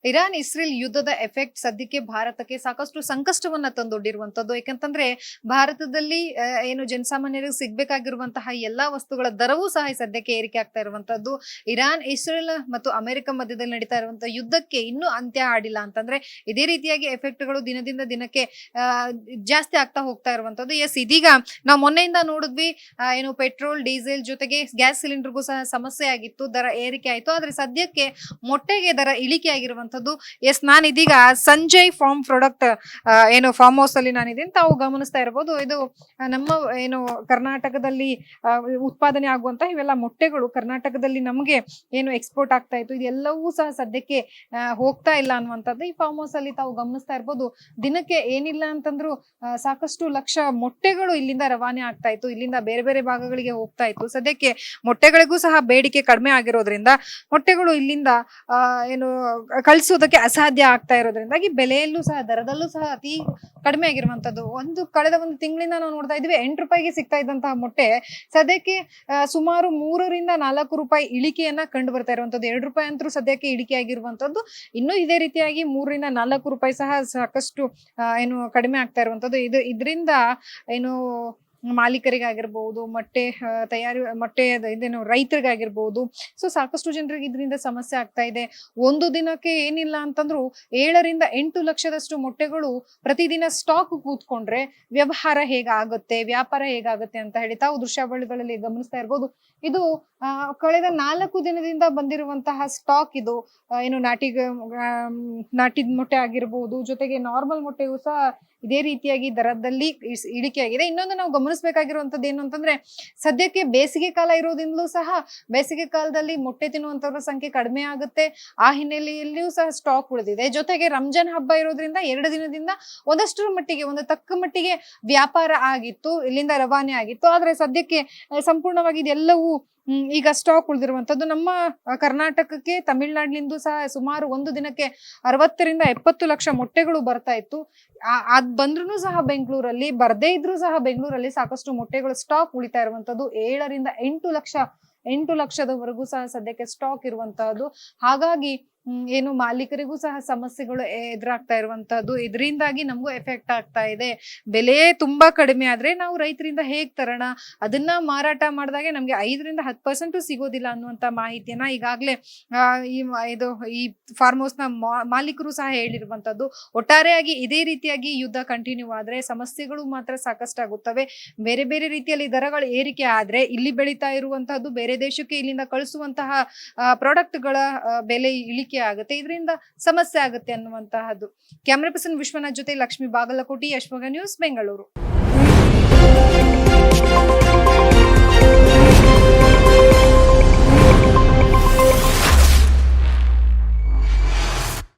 Iran Israel ಯುದ್ಧದ effect ಸದ್ಯಕ್ಕೆ ಭಾರತಕ್ಕೆ ಸಾಕಷ್ಟು ಸಂಕಷ್ಟವನ್ನ ತಂದೊಡ್ಡಿರುವಂತದ್ದು. ಯಾಕಂತಂದ್ರೆ ಭಾರತದಲ್ಲಿ ಏನು ಜನಸಾಮಾನ್ಯರಿಗೆ ಸಿಗ್ಬೇಕಾಗಿರುವಂತಹ ಎಲ್ಲಾ ವಸ್ತುಗಳ ದರವೂ ಸಹ ಸದ್ಯಕ್ಕೆ ಏರಿಕೆ ಆಗ್ತಾ ಇರುವಂತದ್ದು. ಇರಾನ್ ಇಸ್ರೇಲ್ ಮತ್ತು ಅಮೆರಿಕ ಮಧ್ಯದಲ್ಲಿ ನಡೀತಾ ಇರುವಂತಹ ಯುದ್ಧಕ್ಕೆ ಇನ್ನೂ ಅಂತ್ಯ ಆಡಿಲ್ಲ ಅಂತಂದ್ರೆ ಇದೇ ರೀತಿಯಾಗಿ ಎಫೆಕ್ಟ್ಗಳು ದಿನದಿಂದ ದಿನಕ್ಕೆ ಜಾಸ್ತಿ ಆಗ್ತಾ ಹೋಗ್ತಾ ಇರುವಂತದ್ದು. ಎಸ್, ಇದೀಗ ನಾವು ಮೊನ್ನೆಯಿಂದ ನೋಡಿದ್ವಿ, ಏನು ಪೆಟ್ರೋಲ್ ಡೀಸೆಲ್ ಜೊತೆಗೆ ಗ್ಯಾಸ್ ಸಿಲಿಂಡರ್ಗೂ ಸಹ ಸಮಸ್ಯೆ ಆಗಿತ್ತು, ದರ ಏರಿಕೆ ಆಯ್ತು. ಆದ್ರೆ ಸದ್ಯಕ್ಕೆ ಮೊಟ್ಟೆಗೆ ದರ ಇಳಿಕೆ ಆಗಿರುವಂತದ್ದು. ಎಸ್, ನಾನು ಇದೀಗ ಸಂಜಯ್ ಫಾರ್ಮ್ ಪ್ರಾಡಕ್ಟ್ ಏನು ಫಾರ್ಮ್ ಹೌಸ್ ಅಲ್ಲಿ ನಾನಿದ್ದೀನಿ. ತಾವು ಗಮನಿಸ್ತಾ ಇರಬಹುದು, ಇದು ನಮ್ಮ ಏನು ಕರ್ನಾಟಕದಲ್ಲಿ ಉತ್ಪಾದನೆ ಆಗುವಂತಹ ಇವೆಲ್ಲ ಮೊಟ್ಟೆಗಳು ಕರ್ನಾಟಕದಲ್ಲಿ ನಮಗೆ ಏನು ಎಕ್ಸ್ಪೋರ್ಟ್ ಆಗ್ತಾ ಇತ್ತು, ಇದೆಲ್ಲವೂ ಸಹ ಸದ್ಯಕ್ಕೆ ಹೋಗ್ತಾ ಇಲ್ಲ ಅನ್ನುವಂಥದ್ದು ಈ ಫಾರ್ಮ್ ಹೌಸ್ ಅಲ್ಲಿ ತಾವು ಗಮನಿಸ್ತಾ ಇರ್ಬೋದು. ದಿನಕ್ಕೆ ಏನಿಲ್ಲ ಅಂತಂದ್ರು ಸಾಕಷ್ಟು ಲಕ್ಷ ಮೊಟ್ಟೆಗಳು ಇಲ್ಲಿಂದ ರವಾನೆ ಆಗ್ತಾ ಇತ್ತು, ಇಲ್ಲಿಂದ ಬೇರೆ ಬೇರೆ ಭಾಗಗಳಿಗೆ ಹೋಗ್ತಾ ಇತ್ತು. ಸದ್ಯಕ್ಕೆ ಮೊಟ್ಟೆಗಳಿಗೂ ಸಹ ಬೇಡಿಕೆ ಕಡಿಮೆ ಆಗಿರೋದ್ರಿಂದ ಮೊಟ್ಟೆಗಳು ಇಲ್ಲಿಂದ ಏನು ಕಳಿಸೋದಕ್ಕೆ ಅಸಾಧ್ಯ ಆಗ್ತಾ ಇರೋದ್ರಿಂದಾಗಿ ಬೆಲೆಯಲ್ಲೂ ಸಹ ದರದಲ್ಲೂ ಸಹ ಅತಿ ಕಡಿಮೆ ಆಗಿರುವಂತದ್ದು. ಕಳೆದ ಒಂದು ತಿಂಗಳಿಂದ ನಾವು ನೋಡ್ತಾ ಇದ್ವಿ, 8 ರೂಪಾಯಿಗೆ ಸಿಗ್ತಾ ಇದ್ದಂತಹ ಮೊಟ್ಟೆ ಸದ್ಯಕ್ಕೆ ಸುಮಾರು 3 ರಿಂದ 4 ರೂಪಾಯಿ ಇಳಿಕೆಯನ್ನ ಕಂಡು ಬರ್ತಾ ಇರುವಂತದ್ದು. 2 ರೂಪಾಯಿ ಅಂತೂ ಸದ್ಯಕ್ಕೆ ಇಳಿಕೆ ಆಗಿರುವಂತದ್ದು. ಇನ್ನು ಇದೇ ರೀತಿಯಾಗಿ 3 ರಿಂದ 4 ರೂಪಾಯಿ ಸಹ ಸಾಕಷ್ಟು ಏನು ಕಡಿಮೆ ಆಗ್ತಾ ಇರುವಂತದ್ದು. ಇದರಿಂದ ಏನು ಮಾಲೀಕರಿಗಾಗಿರ್ಬಹುದು, ಮೊಟ್ಟೆ ಇದೇನು ರೈತರಿಗಾಗಿರ್ಬಹುದು, ಸೊ ಸಾಕಷ್ಟು ಜನರಿಗೆ ಇದರಿಂದ ಸಮಸ್ಯೆ ಆಗ್ತಾ ಇದೆ. ಒಂದು ದಿನಕ್ಕೆ ಏನಿಲ್ಲ ಅಂತಂದ್ರು 7 ರಿಂದ 8 ಲಕ್ಷದಷ್ಟು ಮೊಟ್ಟೆಗಳು ಪ್ರತಿದಿನ ಸ್ಟಾಕ್ ಕೂತ್ಕೊಂಡ್ರೆ ವ್ಯಾಪಾರ ಹೇಗಾಗುತ್ತೆ ಅಂತ ಹೇಳಿ ತಾವು ದೃಶ್ಯಾವಳಿಗಳಲ್ಲಿ ಗಮನಿಸ್ತಾ ಇರ್ಬೋದು. ಇದು ಕಳೆದ 4 ದಿನದಿಂದ ಬಂದಿರುವಂತಹ ಸ್ಟಾಕ್. ಇದು ಏನು ನಾಟಿದ ಮೊಟ್ಟೆ ಆಗಿರ್ಬಹುದು, ಜೊತೆಗೆ ನಾರ್ಮಲ್ ಮೊಟ್ಟೆಯೂ ಸಹ ಇದೇ ರೀತಿಯಾಗಿ ದರದಲ್ಲಿ ಇಳಿಕೆ ಆಗಿದೆ. ಇನ್ನೊಂದು ನಾವು ಗಮನಿಸಬೇಕಾಗಿರುವಂತದ್ದು ಏನು ಅಂತಂದ್ರೆ, ಸದ್ಯಕ್ಕೆ ಬೇಸಿಗೆ ಕಾಲ ಇರೋದ್ರಿಂದಲೂ ಸಹ ಬೇಸಿಗೆ ಕಾಲದಲ್ಲಿ ಮೊಟ್ಟೆ ತಿನ್ನುವಂತವರ ಸಂಖ್ಯೆ ಕಡಿಮೆ ಆಗುತ್ತೆ. ಆ ಹಿನ್ನೆಲೆಯಲ್ಲಿಯೂ ಸಹ ಸ್ಟಾಕ್ ಉಳಿದಿದೆ. ಜೊತೆಗೆ ರಂಜಾನ್ ಹಬ್ಬ ಇರೋದ್ರಿಂದ 2 ದಿನದಿಂದ ಒಂದು ತಕ್ಕ ಮಟ್ಟಿಗೆ ವ್ಯಾಪಾರ ಆಗಿತ್ತು, ಇಲ್ಲಿಂದ ರವಾನೆ ಆಗಿತ್ತು. ಆದ್ರೆ ಸದ್ಯಕ್ಕೆ ಸಂಪೂರ್ಣವಾಗಿ ಇದೆಲ್ಲವೂ ಈಗ ಸ್ಟಾಕ್ ಉಳಿದಿರುವಂತದ್ದು. ನಮ್ಮ ಕರ್ನಾಟಕಕ್ಕೆ ತಮಿಳುನಾಡಿನಿಂದ ಸಹ ಸುಮಾರು ಒಂದು ದಿನಕ್ಕೆ 60 ರಿಂದ 70 ಲಕ್ಷ ಮೊಟ್ಟೆಗಳು ಬರ್ತಾ ಇತ್ತು. ಅದ್ ಬಂದ್ರು ಸಹ ಬೆಂಗಳೂರಲ್ಲಿ, ಬರ್ದೇ ಇದ್ರು ಸಹ ಬೆಂಗಳೂರಲ್ಲಿ ಸಾಕಷ್ಟು ಮೊಟ್ಟೆಗಳು ಸ್ಟಾಕ್ ಉಳಿತಾ ಇರುವಂತದ್ದು. 8 ಲಕ್ಷದವರೆಗೂ ಸಹ ಸದ್ಯಕ್ಕೆ ಸ್ಟಾಕ್ ಇರುವಂತಹದ್ದು. ಹಾಗಾಗಿ ಏನು ಮಾಲೀಕರಿಗೂ ಸಹ ಸಮಸ್ಯೆಗಳು ಎದುರಾಗ್ತಾ ಇರುವಂತಹದ್ದು. ಇದರಿಂದಾಗಿ ನಮಗೂ ಎಫೆಕ್ಟ್ ಆಗ್ತಾ ಇದೆ. ಬೆಲೆ ತುಂಬಾ ಕಡಿಮೆ ಆದ್ರೆ ನಾವು ರೈತರಿಂದ ಹೇಗ್ ತರೋಣ, ಅದನ್ನ ಮಾರಾಟ ಮಾಡಿದಾಗೆ ನಮ್ಗೆ 5 ರಿಂದ 10% ಸಿಗೋದಿಲ್ಲ ಅನ್ನುವಂತ ಮಾಹಿತಿಯನ್ನ ಈಗಾಗ್ಲೇ ಈ ಫಾರ್ಮ್ ಹೌಸ್ ನ ಮಾಲೀಕರು ಸಹ ಹೇಳಿರುವಂತದ್ದು. ಒಟ್ಟಾರೆಯಾಗಿ ಇದೇ ರೀತಿಯಾಗಿ ಯುದ್ಧ ಕಂಟಿನ್ಯೂ ಆದ್ರೆ ಸಮಸ್ಯೆಗಳು ಮಾತ್ರ ಸಾಕಷ್ಟಾಗುತ್ತವೆ. ಬೇರೆ ಬೇರೆ ರೀತಿಯಲ್ಲಿ ದರಗಳು ಏರಿಕೆ ಆದ್ರೆ ಇಲ್ಲಿ ಬೆಳೀತಾ ಇರುವಂತಹದ್ದು ಬೇರೆ ದೇಶಕ್ಕೆ ಇಲ್ಲಿಂದ ಕಳಿಸುವಂತಹ ಪ್ರಾಡಕ್ಟ್ಗಳ ಬೆಲೆ ಇಳಿಕೆ ಆಗುತ್ತೆ. ಇದರಿಂದ ಸಮಸ್ಯೆ ಆಗುತ್ತೆ ಅನ್ನುವಂತಹದ್ದು. ಕ್ಯಾಮರಾ ಪರ್ಸನ್ ವಿಶ್ವನಾಥ್ ಜೊತೆ ಲಕ್ಷ್ಮಿ ಬಾಗಲಕೋಟಿ, ಯಶ್ಮಗ ನ್ಯೂಸ್, ಬೆಂಗಳೂರು.